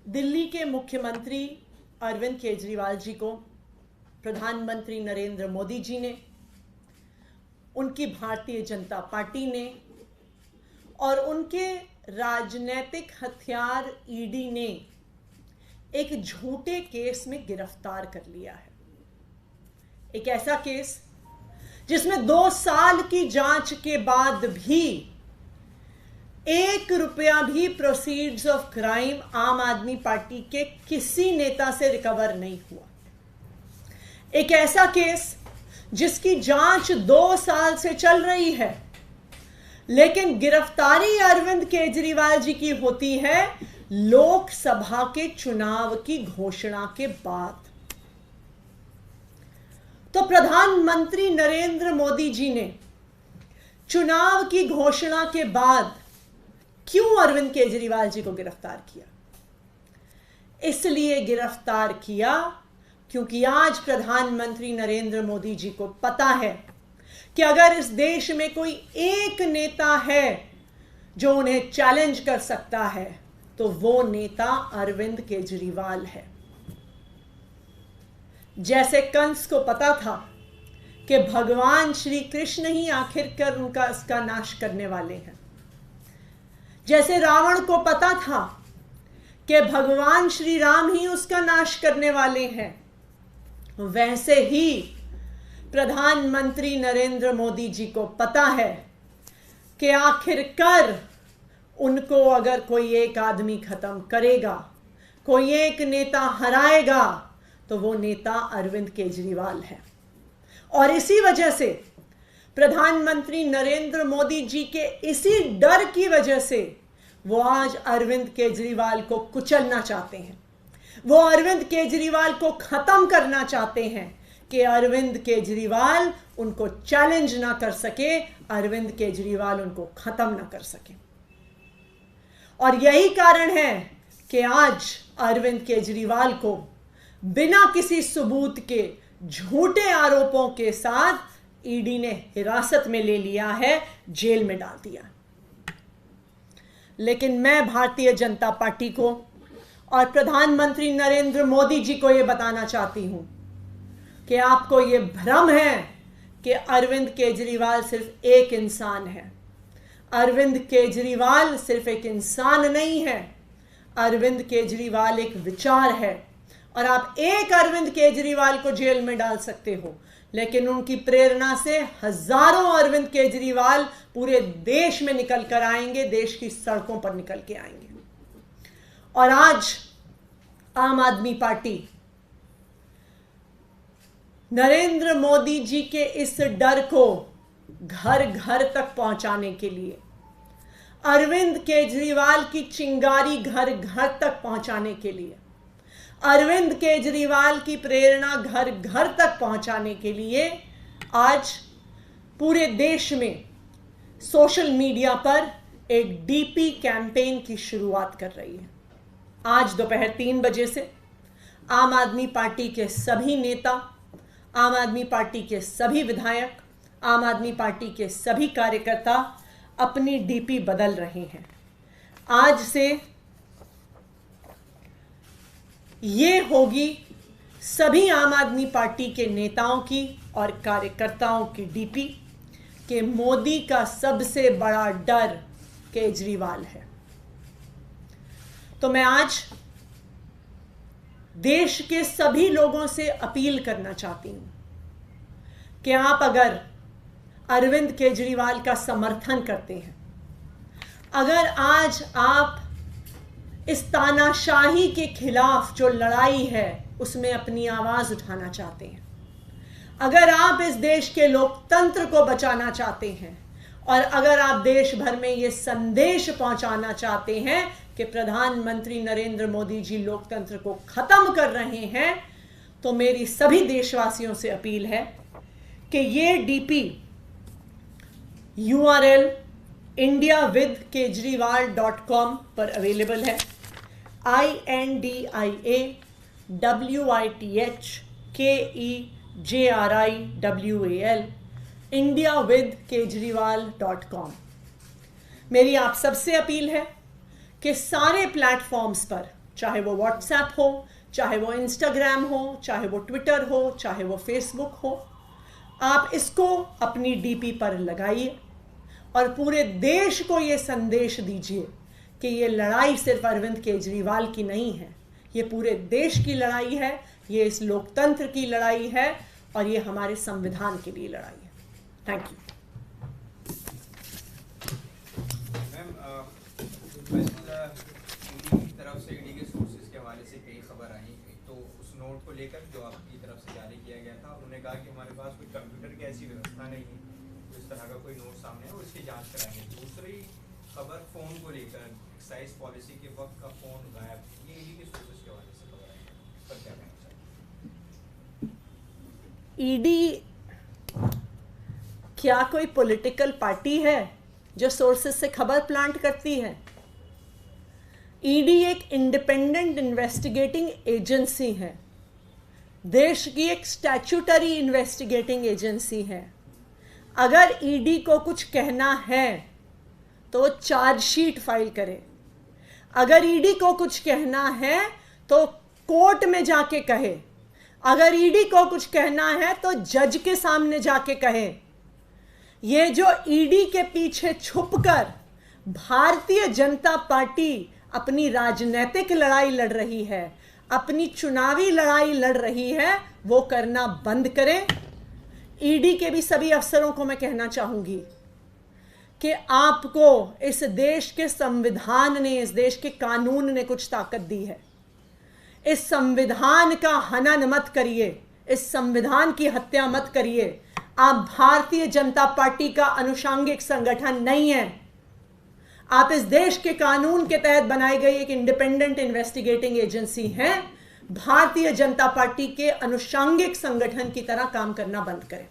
दिल्ली के मुख्यमंत्री अरविंद केजरीवाल जी को प्रधानमंत्री नरेंद्र मोदी जी ने, उनकी भारतीय जनता पार्टी ने और उनके राजनीतिक हथियार ईडी ने एक झूठे केस में गिरफ्तार कर लिया है। एक ऐसा केस जिसमें 2 साल की जांच के बाद भी 1 रुपया भी प्रोसीड्स ऑफ क्राइम आम आदमी पार्टी के किसी नेता से रिकवर नहीं हुआ। एक ऐसा केस जिसकी जांच 2 साल से चल रही है, लेकिन गिरफ्तारी अरविंद केजरीवाल जी की होती है लोकसभा के चुनाव की घोषणा के बाद। तो प्रधानमंत्री नरेंद्र मोदी जी ने चुनाव की घोषणा के बाद क्यों अरविंद केजरीवाल जी को गिरफ्तार किया? इसलिए गिरफ्तार किया क्योंकि आज प्रधानमंत्री नरेंद्र मोदी जी को पता है कि अगर इस देश में कोई एक नेता है जो उन्हें चैलेंज कर सकता है तो वो नेता अरविंद केजरीवाल है। जैसे कंस को पता था कि भगवान श्री कृष्ण ही आखिरकार उसका नाश करने वाले हैं, जैसे रावण को पता था कि भगवान श्री राम ही उसका नाश करने वाले हैं, वैसे ही प्रधानमंत्री नरेंद्र मोदी जी को पता है कि आखिरकार उनको अगर कोई एक आदमी खत्म करेगा, कोई एक नेता हराएगा, तो वो नेता अरविंद केजरीवाल है। और इसी वजह से प्रधानमंत्री नरेंद्र मोदी जी के इसी डर की वजह से वो आज अरविंद केजरीवाल को कुचलना चाहते हैं। वो अरविंद केजरीवाल को खत्म करना चाहते हैं कि अरविंद केजरीवाल उनको चैलेंज ना कर सके, अरविंद केजरीवाल उनको खत्म ना कर सके। और यही कारण है कि आज अरविंद केजरीवाल को बिना किसी सबूत के झूठे आरोपों के साथ ईडी ने हिरासत में ले लिया है, जेल में डाल दिया। लेकिन मैं भारतीय जनता पार्टी को और प्रधानमंत्री नरेंद्र मोदी जी को यह बताना चाहती हूं कि आपको यह भ्रम है कि अरविंद केजरीवाल सिर्फ एक इंसान है। अरविंद केजरीवाल सिर्फ एक इंसान नहीं है, अरविंद केजरीवाल एक विचार है। और आप एक अरविंद केजरीवाल को जेल में डाल सकते हो, लेकिन उनकी प्रेरणा से हजारों अरविंद केजरीवाल पूरे देश में निकल कर आएंगे, देश की सड़कों पर निकल के आएंगे। और आज आम आदमी पार्टी नरेंद्र मोदी जी के इस डर को घर घर तक पहुंचाने के लिए, अरविंद केजरीवाल की चिंगारी घर घर तक पहुंचाने के लिए, अरविंद केजरीवाल की प्रेरणा घर घर तक पहुंचाने के लिए आज पूरे देश में सोशल मीडिया पर एक डीपी कैंपेन की शुरुआत कर रही है। आज दोपहर 3 बजे से आम आदमी पार्टी के सभी नेता, आम आदमी पार्टी के सभी विधायक, आम आदमी पार्टी के सभी कार्यकर्ता अपनी डीपी बदल रहे हैं। आज से ये होगी सभी आम आदमी पार्टी के नेताओं की और कार्यकर्ताओं की डीपी कि मोदी का सबसे बड़ा डर केजरीवाल है। तो मैं आज देश के सभी लोगों से अपील करना चाहती हूं कि आप अगर अरविंद केजरीवाल का समर्थन करते हैं, अगर आज आप इस तानाशाही के खिलाफ जो लड़ाई है उसमें अपनी आवाज उठाना चाहते हैं, अगर आप इस देश के लोकतंत्र को बचाना चाहते हैं और अगर आप देश भर में ये संदेश पहुंचाना चाहते हैं कि प्रधानमंत्री नरेंद्र मोदी जी लोकतंत्र को खत्म कर रहे हैं, तो मेरी सभी देशवासियों से अपील है कि ये डीपी URL indiawithkejriwal.com पर अवेलेबल है। INDIAWITHKEJRIWAL indiawithkejriwal.com। मेरी आप सबसे अपील है कि सारे प्लेटफॉर्म्स पर चाहे वो व्हाट्सएप हो, चाहे वो इंस्टाग्राम हो, चाहे वो ट्विटर हो, चाहे वो फेसबुक हो। आप इसको अपनी डीपी पर लगाइए और पूरे देश को ये संदेश दीजिए कि ये लड़ाई सिर्फ अरविंद केजरीवाल की नहीं है, ये पूरे देश की लड़ाई है, ये इस लोकतंत्र की लड़ाई है और ये हमारे संविधान के लिए लड़ाई है। Thank you. की तरफ से ईडी के सोर्सेज के हवाले से कई खबर आई, तो उस नोट को लेकर जो आपकी तरफ से जारी किया गया था, उन्होंने कहा कि हमारे पास कोई कंप्यूटर की ऐसी व्यवस्था नहीं है, तो इस तरह का कोई नोट सामने है और इसकी जांच कराएंगे। दूसरी खबर फोन को लेकर, एक्साइज पॉलिसी के वक्त का फोन गायब, ये ईडी के सोर्सेज के हवाले से खबर आई, पर क्या कहना चाहिए? ईडी क्या कोई पॉलिटिकल पार्टी है जो सोर्सेज से खबर प्लांट करती है? ईडी एक इंडिपेंडेंट इन्वेस्टिगेटिंग एजेंसी है, देश की एक स्टैट्यूटरी इन्वेस्टिगेटिंग एजेंसी है। अगर ईडी को कुछ कहना है तो वो चार्जशीट फाइल करे। अगर ईडी को कुछ कहना है तो कोर्ट में जाके कहे। अगर ईडी को कुछ कहना है तो जज के सामने जाके कहे। ये जो ईडी के पीछे छुपकर भारतीय जनता पार्टी अपनी राजनीतिक लड़ाई लड़ रही है, अपनी चुनावी लड़ाई लड़ रही है, वो करना बंद करें। ईडी के भी सभी अफसरों को मैं कहना चाहूंगी कि आपको इस देश के संविधान ने, इस देश के कानून ने कुछ ताकत दी है। इस संविधान का हनन मत करिए, इस संविधान की हत्या मत करिए। आप भारतीय जनता पार्टी का अनुषांगिक संगठन नहीं है। आप इस देश के कानून के तहत बनाई गई एक इंडिपेंडेंट इन्वेस्टिगेटिंग एजेंसी हैं। भारतीय जनता पार्टी के अनुषांगिक संगठन की तरह काम करना बंद करें।